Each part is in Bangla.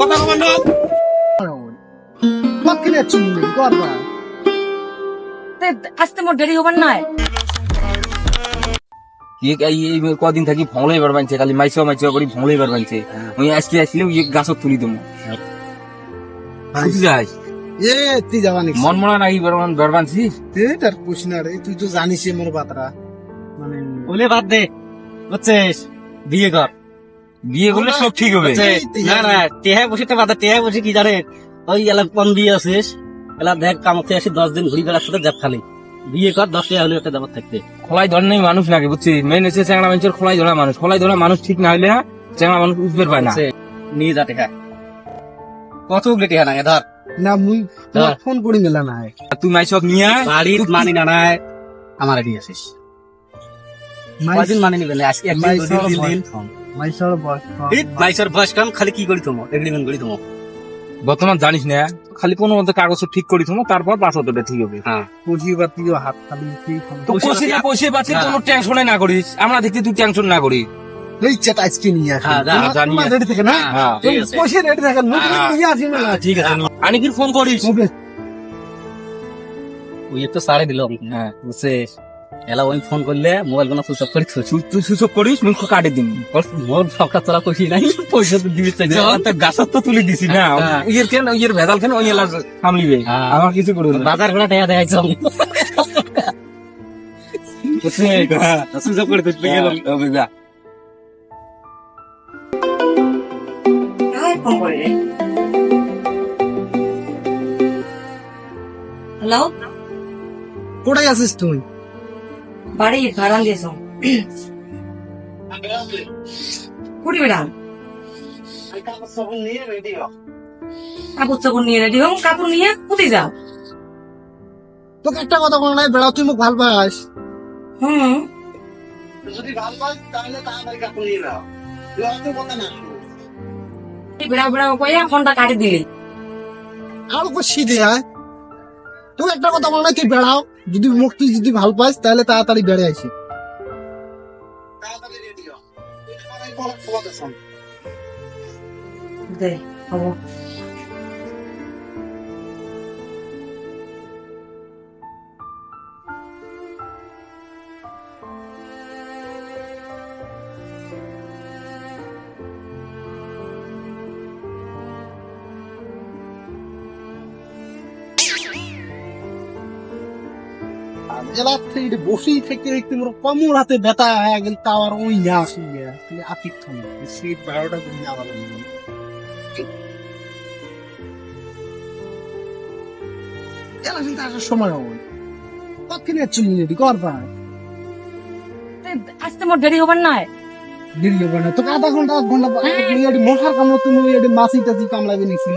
কথা কমান না কত কিনে চুনি করবা আসতে মোর দেরি হবার নাই এই কদিন থাকি ভংলাই বার বানছে খালি মাইসা করি ভংলাই বার বানছে ওই আজকে আসলে ওই গাছত তুলি দেবো যাই এ তুই যাবা নাকি মন মরা নাকি বার বানছিস তার পুছ না রে তুই তো জানিস মোর বাতরা মানে ওলে বাদ দে বুঝছিস বিয়ে কর বিয়ে করলে সব ঠিক হবে না না টেহায় বসে বাদ টেহায় বসে কি জানে ওই এলা কম বিয়ে আছিস এলা দেখ কামতে আসি 10 দিন ঘুরি বেড়ার সাথে যাব খালি বিয়ে কর 10 টাকা হলে একটা দাবার থাকতে খোলাই ধর নেই মানুষ নাকি বুঝছিস মেন এসে চ্যাংড়া মানুষের খোলাই ধরা মানুষ ঠিক না হইলে চ্যাংড়া মানুষ উঠবে পায় না নিয়ে যা টেহা কত উগলে টেহা না ধর না মুই ফোন করি মেলা না তুই মাইসক নিয়ে বাড়ির মানি না নাই আমার দিয়ে আসিস কয়দিন মানি নিবেন আজকে একদিন দুদিন দিন মাইসর বস মাইসর বয়স কাম খালি কি করি তোমার এগ্রিমেন্ট করি তোমার বর্তমান জানিস না খালি কোনো মতো কাগজ ঠিক করি তোমার তারপর পাসওয়ার্ডটা ঠিক হবে হ্যাঁ পুঁজি বাতিও হাত খালি তো পয়সা পাচ্ছি কোনো টেনশনে না করিস আমরা দেখতে তুই টেনশন না করিস এই চেট আজকে নিয়ে আসি হ্যাঁ জানি রেডি থেকে না হ্যাঁ পয়সা রেডি থাকে নিয়ে আসি মেলা ঠিক আছে আনিকির ফোন করিস ওই তো সাড়ে দিলাম হ্যাঁ বুঝছিস এলা ওই ফোন করলে মোবাইল কোন সুইচ অফ করি তুই সুযোগ করিস মুখ কাটে দিন মোর সবটা তোরা কইছি নাই পয়সা তো দিবি চাই গাছত তো তুলে দিছি না ইয়ের ভেদাল কেন ওই এলা সামলিবে আমার কিছু করবে না বাজার ঘোড়া টাকা দেখাইছ সুইচ অফ করে তুই গেলাম হ্যালো কোথায় আছিস তুই বাড়ি ভাড়া দিয়েছ কুড়ি বেড়ান কাপড় চাপড় নিয়ে রেডি হোক কাপড় নিয়ে কোথায় যাও তোকে একটা কথা বল নাই বেড়াও তুই মুখ ভাল পাস হুম যদি ভাল পাস তাহলে তাড়াতাড়ি কাপড় নিয়ে নাও তুই কথা না বেড়াও বেড়াও কইয়া ফোনটা কাটি দিলি আর কষি দেয়া তোকে একটা কথা বল নাই তুই বেড়াও যদি মুখ তুই যদি ভাল পাস তাহলে তাড়াতাড়ি বেড়ে আসি তাড়াতাড়ি রেডি হ দে হবো এবার থেকে বসেই থেকে একটু মোর কমর হাতে ব্যথা হয়ে গেল তাও আর ওই না আসি খালি আপিক থামি সিট 12টা করে আবার এলা কিন্তু আসার সময় হবে কত কিনে চুনি রেডি করবা আসতে মোর দেরি হবার নাই দেরি হবে না তোকে আধা ঘন্টা 1 ঘন্টা এটি মশার কামড় তুমি এটি মাছি টাছি কামড়াবে নিছি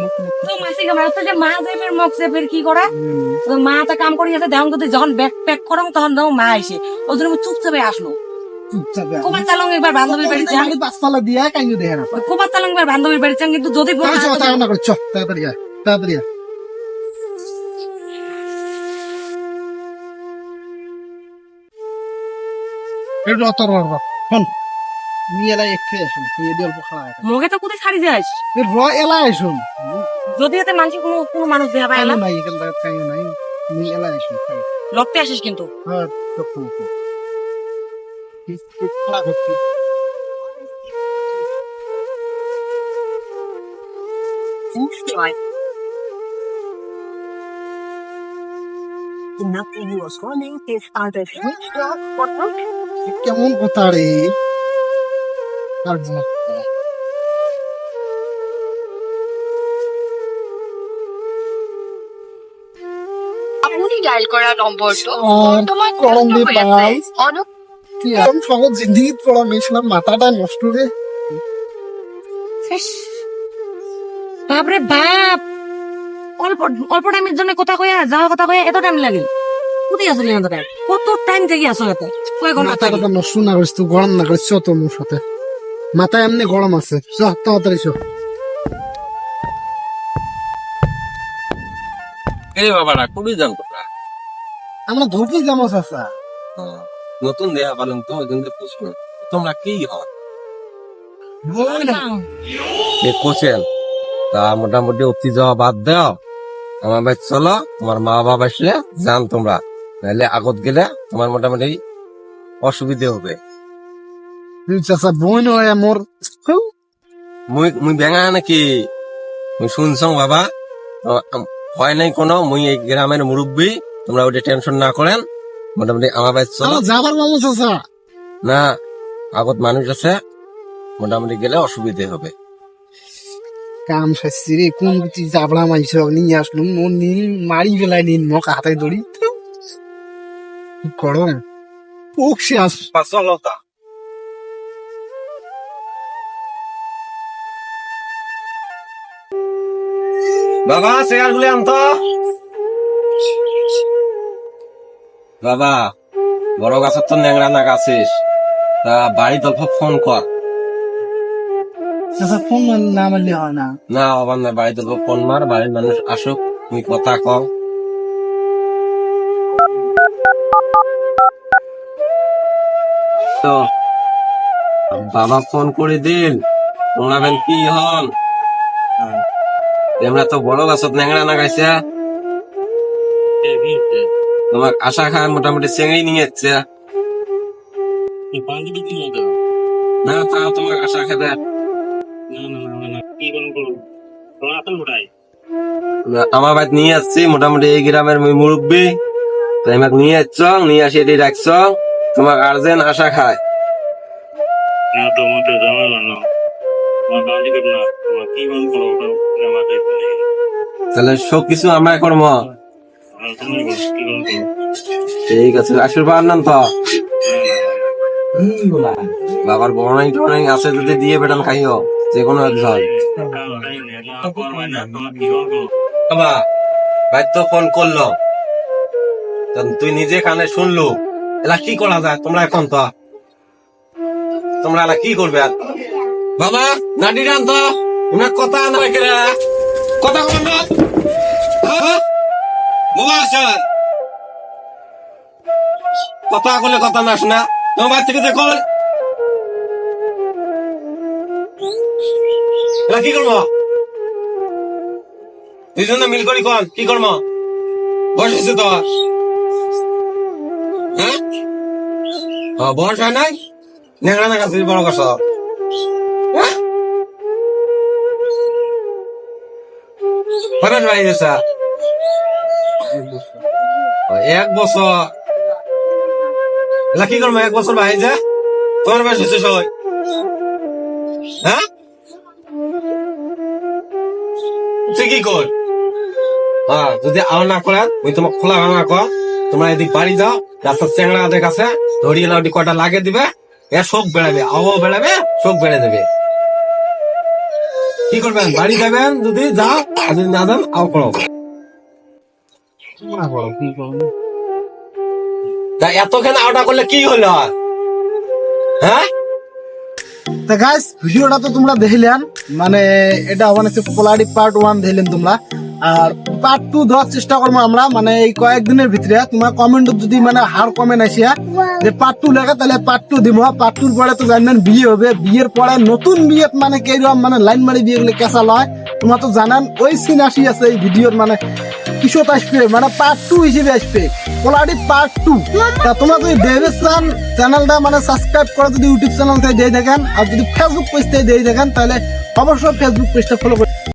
তো মাসি কামড়া তো যে মা যাইবের মক যাইবের কি করা তো মা তা কাম করি আছে দেখন যদি যখন ব্যাগ প্যাক করম তখন দাও মা আইসে ওই জন্য চুপচাপে আসলো চুপচাপ কোবার চালং একবার বান্ধবীর বাড়ি যান পাঁচতলা দিয়া কাইনি দেখে না কোবার চালং একবার বান্ধবীর বাড়ি যান কিন্তু যদি না করে চ তাড়াতাড়ি তাড়াতাড়ি এটা অত ফোন নিয়ে এলাই একটু আসুন নিয়ে দিয়ে অল্প খাওয়া মগে তো কোথায় ছাড়ি যাস র এলাই আসুন যদি এতে মানুষ কোনো মানুষ দেখা পায় না নাই এখান থেকে খাই নাই নিয়ে এলাই আসুন খাই লড়তে আসিস কিন্তু হ্যাঁ তো খাওয়া করছি কেমন কথা রে আপনি ডায়াল করা নম্বরটো বর্তমান গরম বন্ধ দিয়ে হয়েছে। পাল তুই এরকম সহজ জিন্দিগি পড়া মেয়েছিলাম মাথাটা নষ্ট রে বাপরে বাপ অল্প অল্প টাইমের জন্য কথা কয়া যাওয়া কথা কয়া এত টাইম লাগে কোথায় আসলে কত টাইম থেকে আসো এত কয় ঘন্টা মাথাটা নষ্ট না করিস তুই গরম না করিস তোর মোর সাথে মাথায় এমনি গরম আছে চ তাড়াতাড়ি চ এই বাবারা কবি যাও তোমরা আমরা ধরতে যাবো চাচা নতুন দেয়া পালন তো কিন্তু প্রশ্ন তোমরা কি হয় বই না কোচেল তা মোটামুটি অতি যাওয়া বাদ দাও, আমার ভাই চলো, তোমার মা বাবা আসলে যান তোমরা, নাহলে আগত গেলে তোমার মোটামুটি অসুবিধে হবে। চাচা বোন হয় মোর মুই বেঙা নাকি? মুই শুনছ বাবা, হয় নাই কোনো, মুই এই গ্রামের মুরব্বী, তোমরা ওটা টেনশন না করেন। মোটামুটি আমার ভাই চলো। যাবার মামু চাচা না, আগত মানুষ আছে, মোটামুটি গেলে অসুবিধে হবে। কাম শাস্তি রে, কোন কিছু জাবড়া মাইছ নিয়ে আসলুম, ও নিন মারি ফেলাই নিন মোক হাতে দড়ি গরম পোক শেষ। চলো তা বাবা, চেয়ার গুলি আনতো। বাবা, বড় গাছের তো ন্যাংরা না গাছিস, তা বাড়ি অল্প ফোন কর। চাচা ফোন না মারলে হয় না। না আবার না, বাড়ি অল্প ফোন মার, বাড়ির মানুষ আসুক, তুই কথা কও। তো বাবা ফোন করে দিন, তোমরা বেন কি হন? তোমরা তো বড় গাছত ন্যাংরা না গাইছে, তোমার আশা খায় মোটামুটি চেঙ্গি নিয়ে যাচ্ছে না, তা তোমার আশা খেতে আমার বাড়ি নিয়ে যাচ্ছি, মোটামুটি এই গ্রামের মুরব্বী, তাই আমাকে নিয়ে যাচ্ছ, নিয়ে আসি এটি রাখছ, তোমার গার্জেন আশা খায়। তাহলে সব কিছু আমরা করবো। ঠিক আছে, আশীর্বাদ নাম তো বাবার বর্ণাই টর্নাই আছে, যদি দিয়ে বেটান খাইও যে কোনো একজন। বাবা ভাই তো ফোন করলো, তুই নিজে কানে শুনলো, এলা কি করা যায়? তোমরা এখন তো তোমরা এলা কি করবে? বাবা নাটি রান তো, তোমরা কথা না রেখে কথা বল না, কথা বলে কথা না শোনা, তোমার বাচ্চা থেকে কল এলা কি করবো? দুইজনে মিল করি কন কি করবো? বয়স হয়েছে তো, হ্যাঁ বয়স হয় নাই, ন্যাংরা না গাছ বড় গাছ, এক বছর এলা কি করবো? এক বছর ভাই যে তোমার বয়স হয়েছে সবাই, হ্যাঁ কি কর? হ্যাঁ যদি আও না করেন ওই তোমার খোলা ভাঙা কর, তোমরা এদিক বাড়ি যাও, রাস্তার চ্যাংড়াদের কাছে ধরিয়ে লাউটি কটা লাগে দিবে, এ শোক বেড়াবে, আবহাওয়া বেড়াবে, শোক বেড়ে দেবে। কি করবেন? বাড়ি যাবেন, যদি যাও, আর যদি না যান আও করো। তা এতখানে আওটা করলে কি হলো? হ্যাঁ তা গাইস, ভিডিওটা তো তোমরা দেখলেন, মানে এটা মানে পোলারি পার্ট 1 দেখলেন তোমরা, আর পার্ট 2 দেওয়ার চেষ্টা করবো আমরা, মানে এই কয়েকদিনের ভিতরে। তোমার কমেন্ট যদি মানে হার কমেন্ট আসিয়া যে পার্ট 2 লেখা, তাহলে পার্ট 2 দিব। পার্ট 2 পরে তো জানেন বিয়ে হবে, বিয়ের পরে নতুন বিয়ে মানে কিরকম মানে লাইন মারি বিয়ে গুলো কেসা লয়, তোমরা তো জানান ওই সিন আসি আছে এই ভিডিওর, মানে কিশোর আসবে, মানে পার্ট 2 হিসেবে আসবে পোলারি পার্ট 2। তা তোমরা যদি দেখবে চান, চ্যানেলটা মানে সাবস্ক্রাইব করে যদি ইউটিউব চ্যানেল থেকে দিয়ে দেখেন, আর যদি ফেসবুক পেজ থেকে দিয়ে দেখেন, তাহলে অবশ্যই ফেসবুক পেজটা ফলো করে